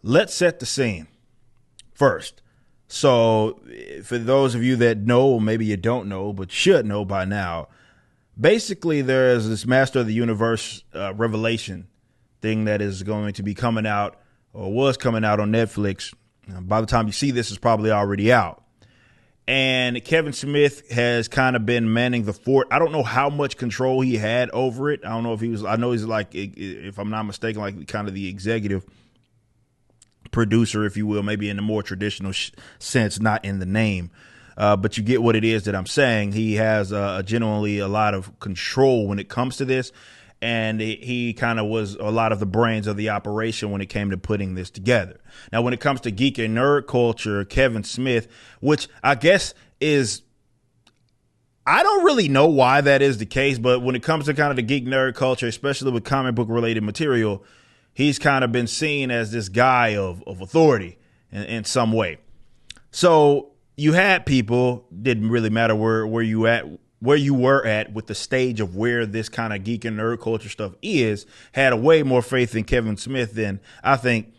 Let's set the scene first. So, for those of you that know, or maybe you don't know, but should know by now, basically there's this Master of the Universe Revelation thing that is going to be coming out, or was coming out on Netflix. By the time you see this, it's probably already out. And Kevin Smith has kind of been manning the fort. I don't know how much control he had over it. I don't know if he was, I know he's like, if I'm not mistaken, like kind of the executive producer, if you will, maybe in the more traditional sense, not in the name. But you get what it is that I'm saying. He has genuinely a lot of control when it comes to this. And he kind of was a lot of the brains of the operation when it came to putting this together. Now, when it comes to geek and nerd culture, Kevin Smith, which I guess is, I don't really know why that is the case, but when it comes to kind of the geek nerd culture, especially with comic book related material, he's kind of been seen as this guy of authority in some way. So you had people, didn't really matter where you were at with the stage of where this kind of geek and nerd culture stuff is, had a way more faith in Kevin Smith than I think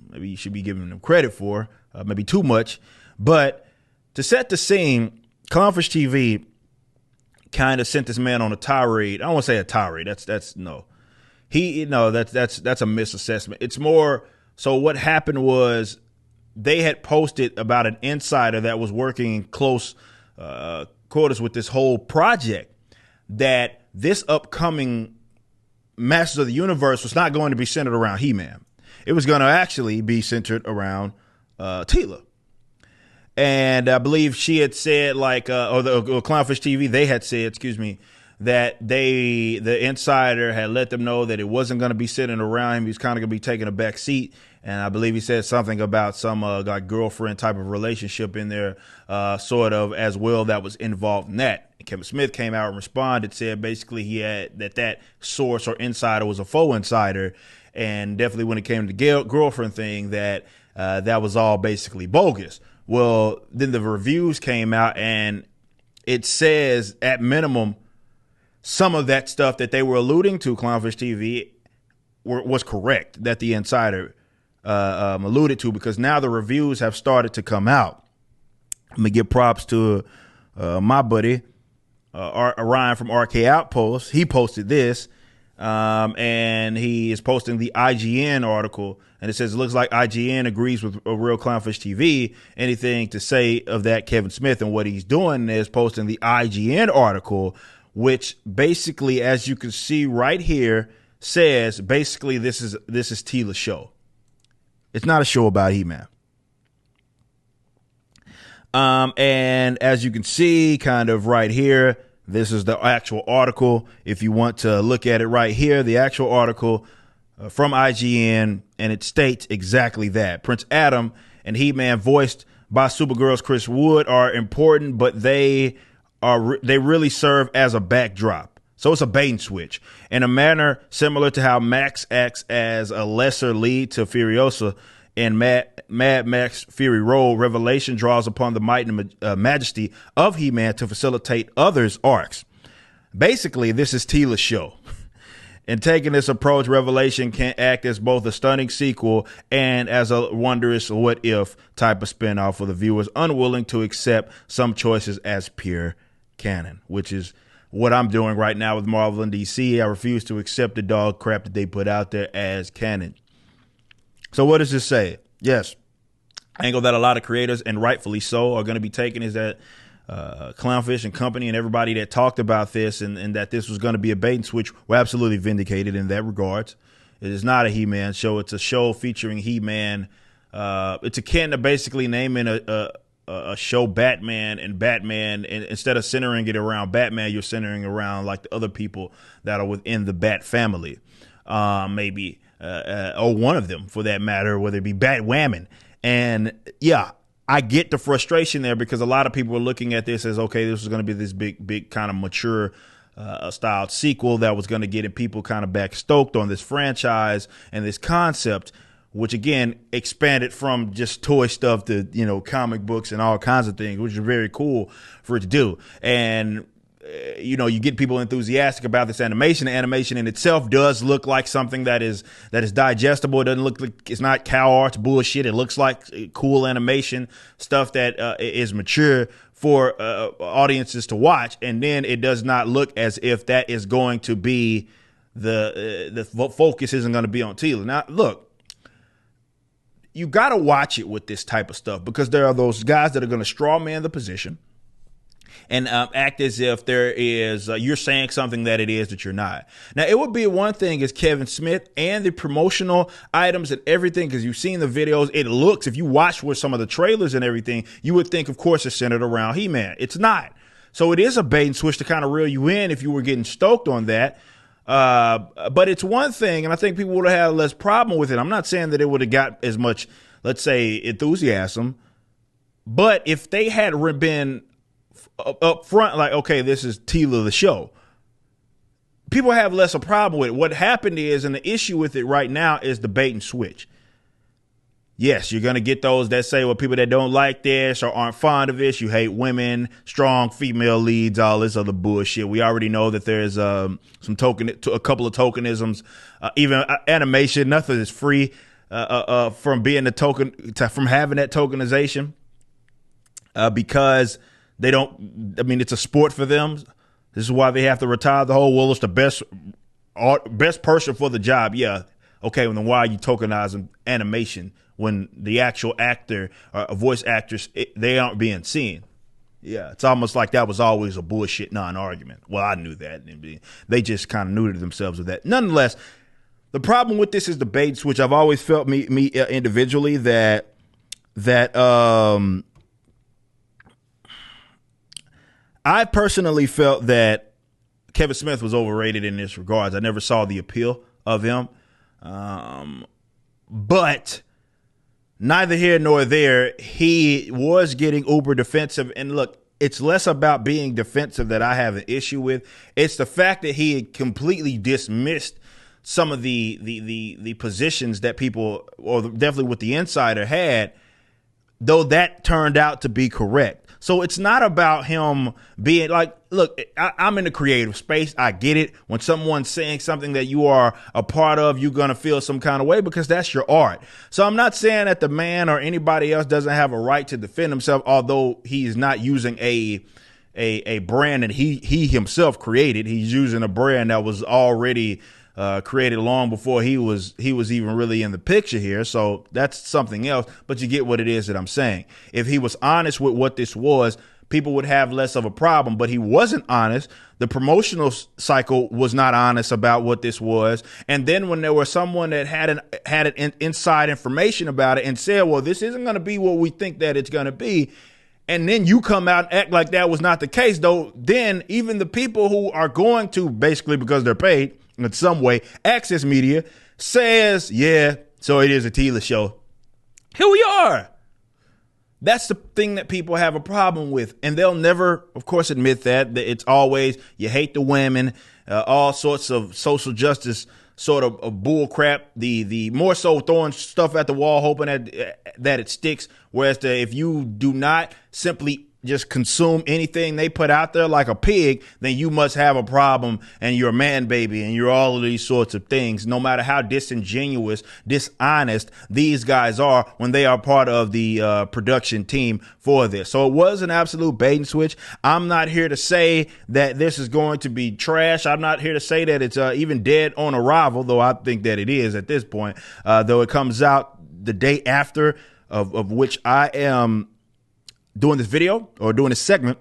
maybe you should be giving him credit for, maybe too much. But to set the scene, Clownfish TV kind of sent this man on a tirade. I don't want to say a tirade. That's no. That's a misassessment. It's more so what happened was they had posted about an insider that was working in close quarters with this whole project, that this upcoming Masters of the Universe was not going to be centered around He-Man. It was going to actually be centered around Teela. And I believe she had said, or Clownfish TV, they had said, that the insider had let them know that it wasn't going to be sitting around him. He was kind of going to be taking a back seat. And I believe he said something about some like girlfriend type of relationship in there, sort of as well, that was involved in that. And Kevin Smith came out and responded, said basically he had that source or insider was a faux insider. And definitely when it came to the girlfriend thing, that was all basically bogus. Well, then the reviews came out and it says at minimum, some of that stuff that they were alluding to, Clownfish TV, was correct, that the insider alluded to, because now the reviews have started to come out. I'm going to give props to my buddy, Ryan from RK Outpost. He posted this, and he is posting the IGN article, and it says, it looks like IGN agrees with a Real Clownfish TV. Anything to say of that, Kevin Smith, and what he's doing is posting the IGN article, which basically, as you can see right here, says basically this is Teela's show. It's not a show about He-Man. And as you can see kind of right here, this is the actual article. If you want to look at it right here, the actual article from IGN, and it states exactly that. Prince Adam and He-Man, voiced by Supergirl's Chris Wood, are important, but they really serve as a backdrop. So it's a bait and switch in a manner similar to how Max acts as a lesser lead to Furiosa in Mad Max Fury Road. Revelation draws upon the might and majesty of He-Man to facilitate others' arcs. Basically, this is Teela's show. In taking this approach, Revelation can act as both a stunning sequel and as a wondrous what-if type of spinoff for the viewers unwilling to accept some choices as pure canon, which is what I'm doing right now with Marvel and DC. I refuse to accept the dog crap that they put out there as canon. So what does this say? Yes, angle that a lot of creators, and rightfully so, are going to be taking is that Clownfish and company and everybody that talked about this and that this was going to be a bait and switch were absolutely vindicated in that regard. It is not a He-Man show. It's a show featuring He-Man. It's akin to basically naming a show Batman, and instead of centering it around Batman, you're centering around like the other people that are within the Bat family, maybe, or one of them for that matter, whether it be Batwoman. And yeah, I get the frustration there, because a lot of people are looking at this as, okay, this is going to be this big kind of mature styled sequel that was going to get people kind of back stoked on this franchise and this concept, which again expanded from just toy stuff to, comic books and all kinds of things, which is very cool for it to do. And you get people enthusiastic about this animation. The animation in itself does look like something that is digestible. It doesn't look like, it's not cow arts bullshit. It looks like cool animation stuff that is mature for audiences to watch. And then it does not look as if that is going to be the focus isn't going to be on Tila. Now, look, you got to watch it with this type of stuff, because there are those guys that are going to straw man the position and act as if there is you're saying something that it is that you're not. Now, it would be one thing as Kevin Smith and the promotional items and everything, because you've seen the videos. It looks, if you watch with some of the trailers and everything, you would think, of course, it's centered around He-Man. It's not. So it is a bait and switch to kind of reel you in if you were getting stoked on that. But it's one thing, and I think people would have had less problem with it. I'm not saying that it would have got as much, let's say, enthusiasm. But if they had been up front, like, okay, this is Tila the show, people have less a problem with it. What happened is, and the issue with it right now is the bait and switch. Yes, you're going to get those that say, well, people that don't like this or aren't fond of this, you hate women, strong female leads, all this other bullshit. We already know that there's a couple of tokenisms, even animation. Nothing is free from being a token, from having that tokenization, because they don't. I mean, it's a sport for them. This is why they have to retire the whole. Well, it's the best person for the job. Yeah, okay. Well, then why are you tokenizing animation when the actual actor or voice actors, they aren't being seen? Yeah, it's almost like that was always a bullshit non-argument. Well, I knew that. They just kind of neutered themselves with that. Nonetheless, the problem with this is the bait switch. I've always felt me individually that I personally felt that Kevin Smith was overrated in this regards. I never saw the appeal of him. But neither here nor there, he was getting uber defensive. And look, it's less about being defensive that I have an issue with. It's the fact that he had completely dismissed some of the positions that people, or definitely what the insider had, though that turned out to be correct. So it's not about him being like, look, I'm in the creative space. I get it. When someone's saying something that you are a part of, you're going to feel some kind of way because that's your art. So I'm not saying that the man or anybody else doesn't have a right to defend himself, although he's not using a brand that he himself created. He's using a brand that was already created long before he was even really in the picture here. So that's something else, but you get what it is that I'm saying. If he was honest with what this was, people would have less of a problem, but he wasn't honest. The promotional cycle was not honest about what this was. And then when there was someone that had inside information about it and said, well, this isn't going to be what we think that it's going to be, and then you come out and act like that was not the case, though, then even the people who are going to, basically because they're paid in some way, access media, says, yeah, so it is a Tila show. Here we are. That's the thing that people have a problem with. And they'll never, of course, admit that it's always, you hate the women, all sorts of social justice sort of bull crap. The more so throwing stuff at the wall, hoping that it sticks. Whereas if you do not simply just consume anything they put out there like a pig, then you must have a problem and you're a man baby and you're all of these sorts of things, no matter how disingenuous, dishonest these guys are when they are part of the production team for this. So it was an absolute bait and switch. I'm not here to say that this is going to be trash. I'm not here to say that it's even dead on arrival, though I think that it is at this point, though it comes out the day after of which I am doing this video or doing this segment.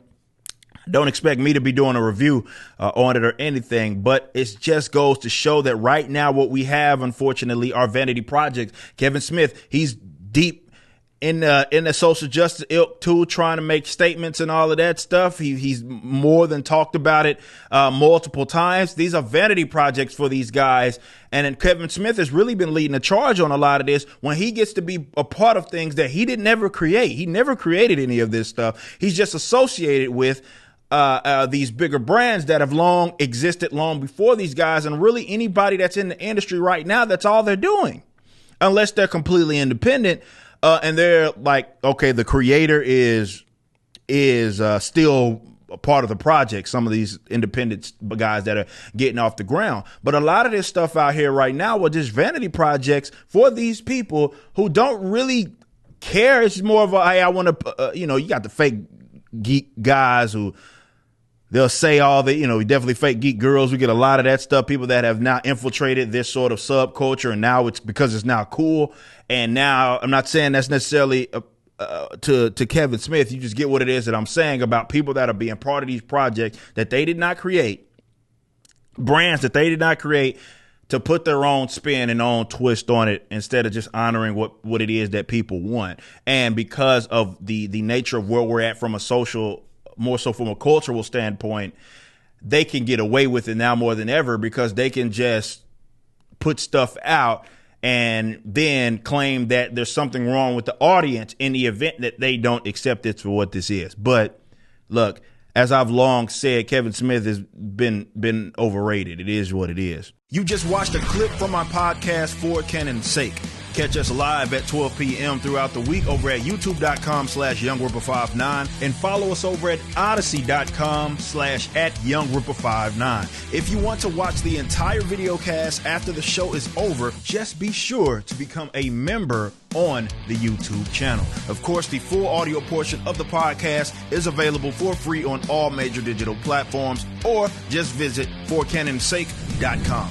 Don't expect me to be doing a review on it or anything, but it just goes to show that right now what we have, unfortunately, are vanity projects. Kevin Smith, he's deep in the social justice ilk too, trying to make statements and all of that stuff. He's more than talked about it multiple times. These are vanity projects for these guys. And then Kevin Smith has really been leading the charge on a lot of this when he gets to be a part of things that he didn't ever create. He never created any of this stuff. He's just associated with these bigger brands that have long existed long before these guys. And really anybody that's in the industry right now, that's all they're doing, unless they're completely independent. And they're like, okay, the creator is still a part of the project, some of these independent guys that are getting off the ground. But a lot of this stuff out here right now are just vanity projects for these people who don't really care. It's more of a, hey, I want to, you got the fake geek guys who they'll say all the, definitely fake geek girls. We get a lot of that stuff. People that have now infiltrated this sort of subculture, and now it's because it's now cool. And now I'm not saying that's necessarily to Kevin Smith. You just get what it is that I'm saying about people that are being part of these projects that they did not create, brands that they did not create, to put their own spin and own twist on it instead of just honoring what it is that people want. And because of the nature of where we're at from a social, more so from a cultural standpoint, they can get away with it now more than ever because they can just put stuff out and then claim that there's something wrong with the audience in the event that they don't accept it for what this is. But look, as I've long said, Kevin Smith has been overrated. It is what it is. You just watched a clip from our podcast, For Canon's Sake. Catch us live at 12 p.m. throughout the week over at youtube.com/YoungRipper59 and follow us over at odyssey.com/@YoungRipper59. If you want to watch the entire video cast after the show is over, just be sure to become a member on the YouTube channel. Of course, the full audio portion of the podcast is available for free on all major digital platforms, or just visit forcanonsake.com.